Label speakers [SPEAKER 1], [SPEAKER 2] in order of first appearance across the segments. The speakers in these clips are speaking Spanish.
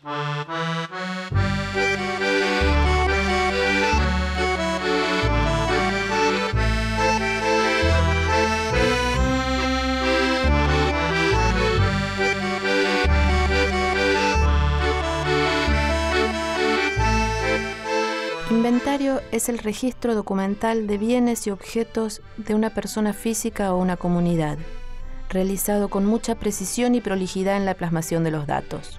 [SPEAKER 1] Inventario es el registro documental de bienes y objetos de una persona física o una comunidad, realizado con mucha precisión y prolijidad en la plasmación de los datos.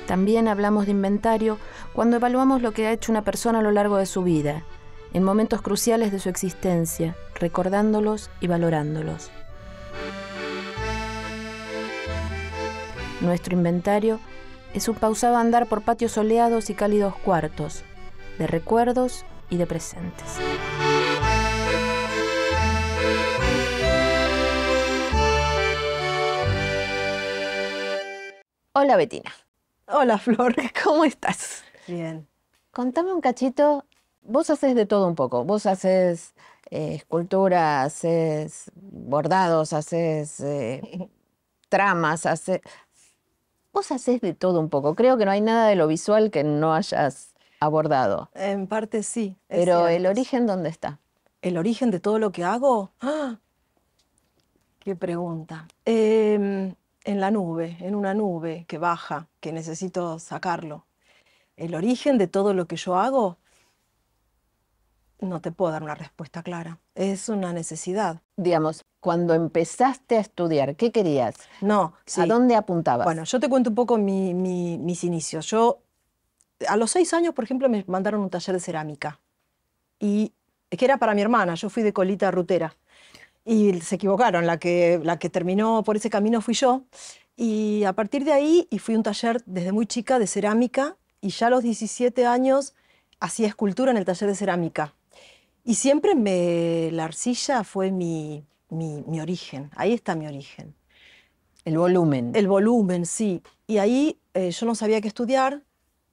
[SPEAKER 1] También hablamos de inventario cuando evaluamos lo que ha hecho una persona a lo largo de su vida, en momentos cruciales de su existencia, recordándolos y valorándolos. Nuestro inventario es un pausado andar por patios soleados y cálidos cuartos, de recuerdos y de presentes. Hola, Bettina.
[SPEAKER 2] Hola, Flor.
[SPEAKER 1] ¿Cómo estás?
[SPEAKER 2] Bien.
[SPEAKER 1] Contame un cachito. Vos haces de todo un poco. Vos haces escultura, haces bordados, haces tramas, Vos haces de todo un poco. Creo que no hay nada de lo visual que no hayas abordado.
[SPEAKER 2] En parte sí.
[SPEAKER 1] Pero
[SPEAKER 2] cierto.
[SPEAKER 1] ¿el origen dónde está?
[SPEAKER 2] ¿El origen de todo lo que hago? ¡Ah! ¡Qué pregunta! En la nube, en una nube que baja, que necesito sacarlo. ¿El origen de todo lo que yo hago? No te puedo dar una respuesta clara. Es una necesidad.
[SPEAKER 1] Digamos, cuando empezaste a estudiar, ¿qué querías?
[SPEAKER 2] No, sí.
[SPEAKER 1] ¿A dónde apuntabas?
[SPEAKER 2] Bueno, yo te cuento un poco mis inicios. Yo, a los 6 años, por ejemplo, me mandaron a un taller de cerámica. Y es que era para mi hermana, yo fui de colita rutera. Y se equivocaron, la que terminó por ese camino fui yo. Y a partir de ahí, y fui a un taller desde muy chica de cerámica, y ya a los 17 años hacía escultura en el taller de cerámica. Y siempre la arcilla fue mi origen, ahí está mi origen.
[SPEAKER 1] El volumen.
[SPEAKER 2] El volumen, sí. Y ahí yo no sabía qué estudiar,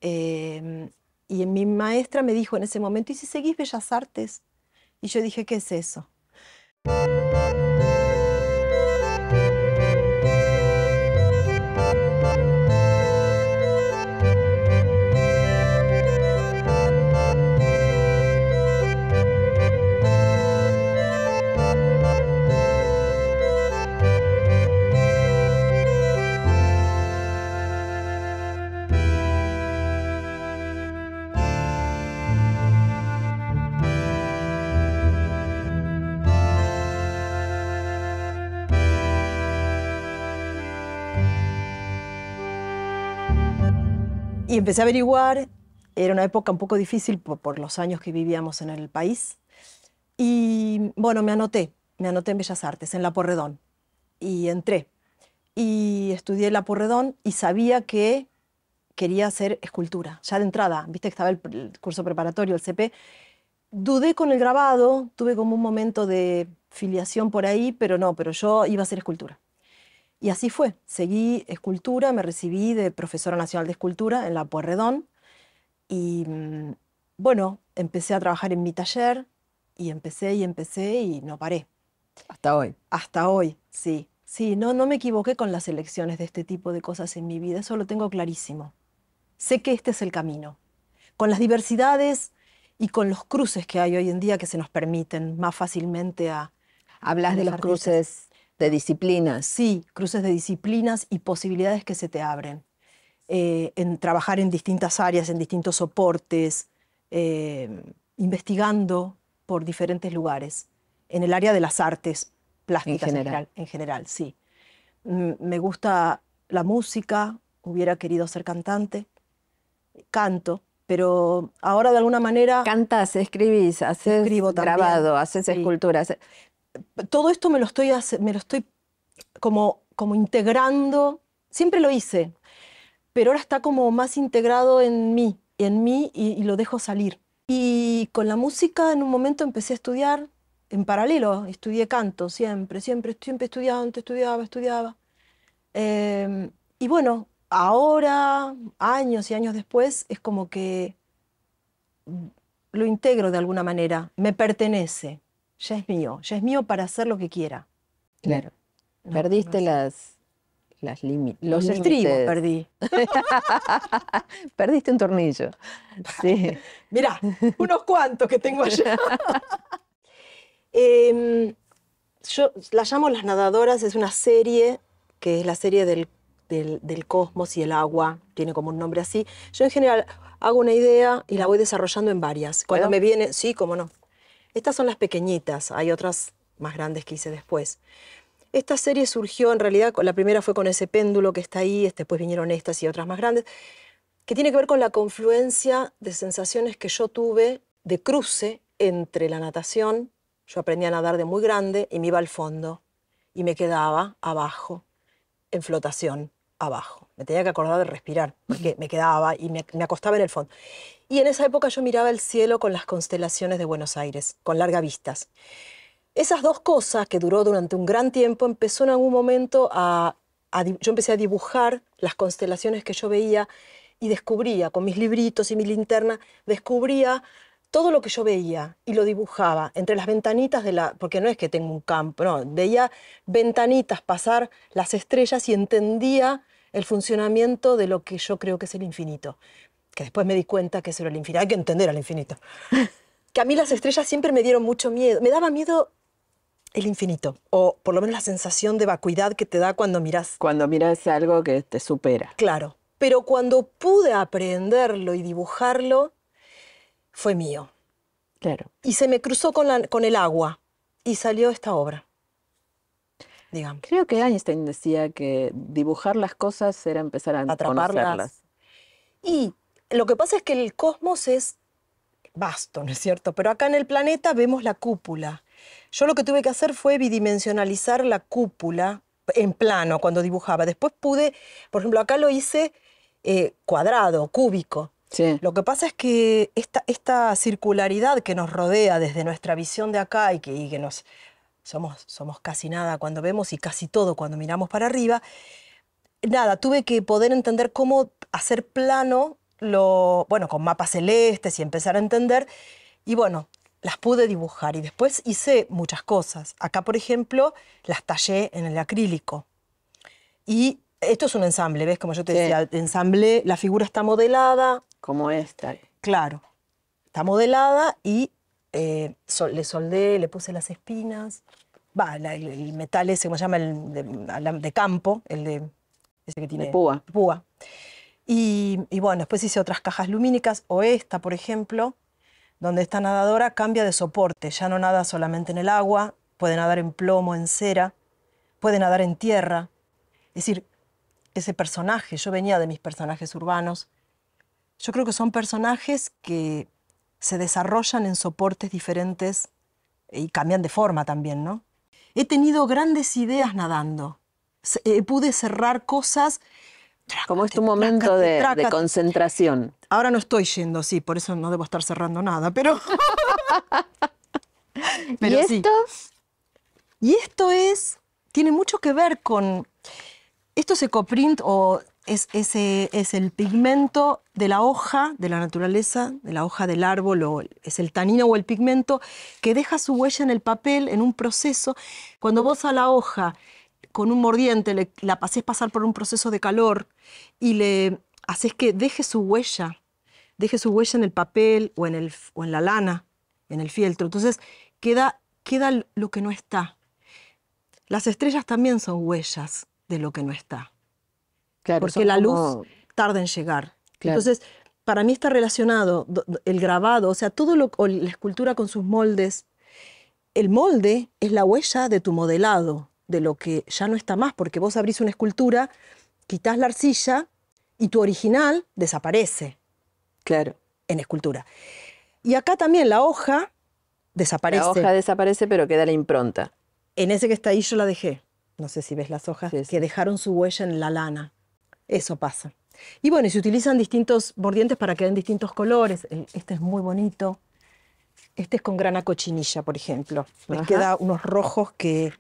[SPEAKER 2] y mi maestra me dijo en ese momento, ¿y si seguís Bellas Artes? Y yo dije, ¿qué es eso? Y empecé a averiguar, era una época un poco difícil por los años que vivíamos en el país. Y bueno, me anoté en Bellas Artes, en La Porredón. Y entré. Y estudié La Porredón y sabía que quería hacer escultura, ya de entrada. Viste que estaba el curso preparatorio, el CP. Dudé con el grabado, tuve como un momento de filiación por ahí, pero yo iba a hacer escultura. Y así fue, seguí escultura, me recibí de profesora nacional de escultura en La Pueyrredón y bueno, empecé a trabajar en mi taller y empecé y no paré.
[SPEAKER 1] Hasta hoy.
[SPEAKER 2] Hasta hoy, sí. Sí, no me equivoqué con las elecciones de este tipo de cosas en mi vida, eso lo tengo clarísimo. Sé que este es el camino. Con las diversidades y con los cruces que hay hoy en día que se nos permiten más fácilmente a...
[SPEAKER 1] Hablas de los
[SPEAKER 2] artistas.
[SPEAKER 1] cruces de disciplinas.
[SPEAKER 2] Sí, cruces de disciplinas y posibilidades que se te abren. En trabajar en distintas áreas, en distintos soportes, investigando por diferentes lugares. En el área de las artes plásticas en general, sí. Me gusta la música, hubiera querido ser cantante, canto, pero ahora de alguna manera...
[SPEAKER 1] Cantas, escribís, haces grabado, haces esculturas.
[SPEAKER 2] Todo esto me lo estoy como integrando, siempre lo hice, pero ahora está como más integrado en mí y lo dejo salir. Y con la música en un momento empecé a estudiar en paralelo, estudié canto siempre estudiaba. Y bueno, ahora, años y años después, es como que lo integro de alguna manera, me pertenece. Ya es mío para hacer lo que quiera.
[SPEAKER 1] Claro. Perdiste los
[SPEAKER 2] Los estribos
[SPEAKER 1] límites.
[SPEAKER 2] perdí.
[SPEAKER 1] Perdiste un tornillo. Sí.
[SPEAKER 2] Mirá, unos cuantos que tengo allá. Em, yo la llamo Las Nadadoras, es una serie que es la serie del cosmos y el agua, tiene como un nombre así. Yo en general hago una idea y la voy desarrollando en varias. Cuando
[SPEAKER 1] ¿Puedo?
[SPEAKER 2] me viene, sí, cómo no. Estas son las pequeñitas, hay otras más grandes que hice después. Esta serie surgió, en realidad, la primera fue con ese péndulo que está ahí, después vinieron estas y otras más grandes, que tiene que ver con la confluencia de sensaciones que yo tuve de cruce entre la natación. Yo aprendí a nadar de muy grande y me iba al fondo y me quedaba abajo, en flotación, abajo. Me tenía que acordar de respirar, porque me quedaba y me acostaba en el fondo. Y en esa época yo miraba el cielo con las constelaciones de Buenos Aires, con largas vistas. Esas dos cosas, que duró durante un gran tiempo, empezó en algún momento yo empecé a dibujar las constelaciones que yo veía y descubría, con mis libritos y mi linterna, descubría todo lo que yo veía y lo dibujaba entre las ventanitas porque no es que tengo un campo, no, veía ventanitas pasar las estrellas y entendía el funcionamiento de lo que yo creo que es el infinito. Que después me di cuenta que eso era el infinito. Hay que entender al infinito. Que a mí las estrellas siempre me dieron mucho miedo. Me daba miedo el infinito, o por lo menos la sensación de vacuidad que te da cuando miras.
[SPEAKER 1] Cuando miras algo que te supera.
[SPEAKER 2] Claro, pero cuando pude aprenderlo y dibujarlo, fue mío.
[SPEAKER 1] Claro.
[SPEAKER 2] Y se me cruzó con el agua y salió esta obra, digamos.
[SPEAKER 1] Creo que Einstein decía que dibujar las cosas era empezar a
[SPEAKER 2] Atraparlas.
[SPEAKER 1] conocerlas.
[SPEAKER 2] Y lo que pasa es que el cosmos es vasto, ¿no es cierto? Pero acá en el planeta vemos la cúpula. Yo lo que tuve que hacer fue bidimensionalizar la cúpula en plano cuando dibujaba. Después pude, por ejemplo, acá lo hice cuadrado, cúbico.
[SPEAKER 1] Sí.
[SPEAKER 2] Lo que pasa es que esta circularidad que nos rodea desde nuestra visión de acá y que somos casi nada cuando vemos y casi todo cuando miramos para arriba, nada, tuve que poder entender cómo hacer plano, bueno, con mapas celestes y empezar a entender, y bueno, las pude dibujar y después hice muchas cosas. Acá, por ejemplo, las tallé en el acrílico. Y esto es un ensamble, ¿ves? Como yo te decía, ensamble, la figura está modelada.
[SPEAKER 1] Como esta.
[SPEAKER 2] Claro, está modelada y le soldé, le puse las espinas. El metal ese, como se llama, el de campo, ese que tiene...
[SPEAKER 1] De púa.
[SPEAKER 2] Púa. Y bueno, después hice otras cajas lumínicas, o esta, por ejemplo, donde esta nadadora cambia de soporte. Ya no nada solamente en el agua, puede nadar en plomo, en cera, puede nadar en tierra. Es decir, ese personaje, yo venía de mis personajes urbanos, yo creo que son personajes que se desarrollan en soportes diferentes y cambian de forma también, ¿no? He tenido grandes ideas nadando. Pude cerrar cosas.
[SPEAKER 1] Como es tu momento de concentración.
[SPEAKER 2] Ahora no estoy yendo, sí, por eso no debo estar cerrando nada, pero...
[SPEAKER 1] ¿Y esto?
[SPEAKER 2] Sí. Y esto tiene mucho que ver con... Esto es ecoprint o es el pigmento de la hoja de la naturaleza, de la hoja del árbol, o es el tanino o el pigmento que deja su huella en el papel en un proceso. Cuando vos a la hoja con un mordiente la haces pasar por un proceso de calor y le haces que deje su huella en el papel o en la lana, en el fieltro. Entonces queda lo que no está. Las estrellas también son huellas de lo que no está.
[SPEAKER 1] Claro,
[SPEAKER 2] porque la luz tarda en llegar. Claro. Entonces, para mí está relacionado el grabado, o sea, o la escultura con sus moldes. El molde es la huella de tu modelado, de lo que ya no está más, porque vos abrís una escultura, quitas la arcilla y tu original desaparece.
[SPEAKER 1] Claro.
[SPEAKER 2] En escultura. Y acá también la hoja desaparece.
[SPEAKER 1] La hoja desaparece, pero queda la impronta.
[SPEAKER 2] En ese que está ahí yo la dejé. No sé si ves las hojas,
[SPEAKER 1] sí.
[SPEAKER 2] Que dejaron su huella en la lana. Eso pasa. Y bueno, y se utilizan distintos mordientes para que den distintos colores. Este es muy bonito. Este es con grana cochinilla, por ejemplo. Les queda unos rojos que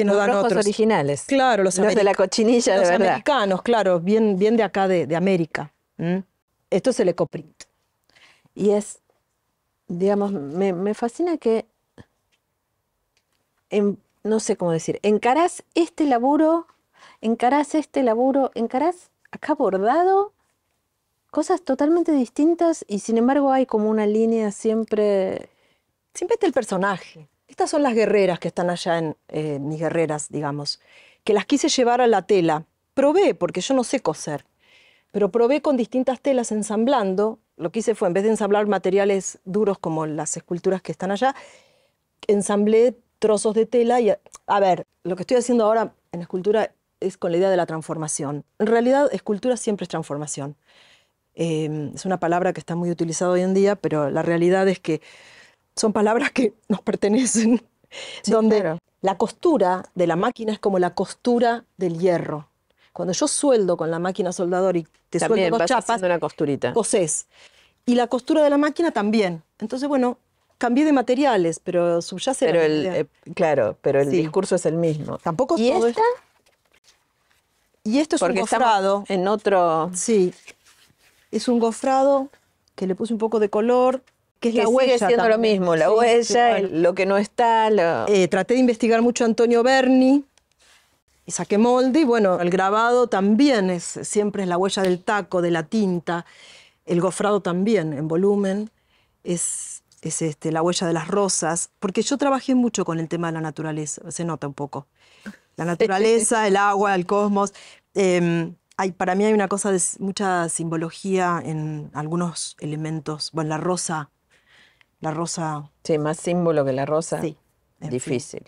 [SPEAKER 2] no dan
[SPEAKER 1] rojos
[SPEAKER 2] otros.
[SPEAKER 1] Originales.
[SPEAKER 2] Claro, los
[SPEAKER 1] de la cochinilla, de verdad.
[SPEAKER 2] Los americanos, claro, bien de acá, de América. Esto es el ecoprint.
[SPEAKER 1] Y digamos, me fascina que, no sé cómo decir, encarás este laburo encarás este laburo, encarás acá bordado, cosas totalmente distintas y sin embargo hay como una línea siempre...
[SPEAKER 2] Siempre está el personaje. Estas son las guerreras que están allá mis guerreras, digamos, que las quise llevar a la tela. Probé, porque yo no sé coser, pero probé con distintas telas ensamblando. Lo que hice fue, en vez de ensamblar materiales duros como las esculturas que están allá, ensamblé trozos de tela y, a ver, lo que estoy haciendo ahora en escultura es con la idea de la transformación. En realidad, escultura siempre es transformación. Es una palabra que está muy utilizada hoy en día, pero la realidad es que son palabras que nos pertenecen,
[SPEAKER 1] Sí,
[SPEAKER 2] donde
[SPEAKER 1] claro.
[SPEAKER 2] la costura de la máquina es como la costura del hierro. Cuando yo sueldo con la máquina soldador y te
[SPEAKER 1] También
[SPEAKER 2] sueldo dos
[SPEAKER 1] vas
[SPEAKER 2] chapas,
[SPEAKER 1] haciendo una costurita.
[SPEAKER 2] cosés. Y la costura de la máquina también. Entonces, bueno, cambié de materiales, pero subyace
[SPEAKER 1] Pero
[SPEAKER 2] la misma idea.
[SPEAKER 1] claro, pero el
[SPEAKER 2] Sí.
[SPEAKER 1] discurso es el mismo.
[SPEAKER 2] Tampoco
[SPEAKER 1] ¿Y
[SPEAKER 2] todo
[SPEAKER 1] esta?
[SPEAKER 2] Y esto es un
[SPEAKER 1] Porque
[SPEAKER 2] gofrado.
[SPEAKER 1] estamos en otro...
[SPEAKER 2] Sí, es un gofrado que le puse un poco de color, que es
[SPEAKER 1] Que
[SPEAKER 2] la
[SPEAKER 1] sigue
[SPEAKER 2] huella
[SPEAKER 1] siendo lo
[SPEAKER 2] también.
[SPEAKER 1] mismo, la
[SPEAKER 2] Sí,
[SPEAKER 1] huella,
[SPEAKER 2] bueno.
[SPEAKER 1] lo que no está,
[SPEAKER 2] Traté de investigar mucho a Antonio Berni y saqué molde y bueno, el grabado también siempre es la huella del taco, de la tinta, el gofrado también en volumen, es la huella de las rosas, porque yo trabajé mucho con el tema de la naturaleza, se nota un poco. La naturaleza, el agua, el cosmos. Para mí hay una cosa de mucha simbología en algunos elementos. Bueno, la rosa,
[SPEAKER 1] Sí, más símbolo que la rosa,
[SPEAKER 2] sí, en fin.
[SPEAKER 1] difícil.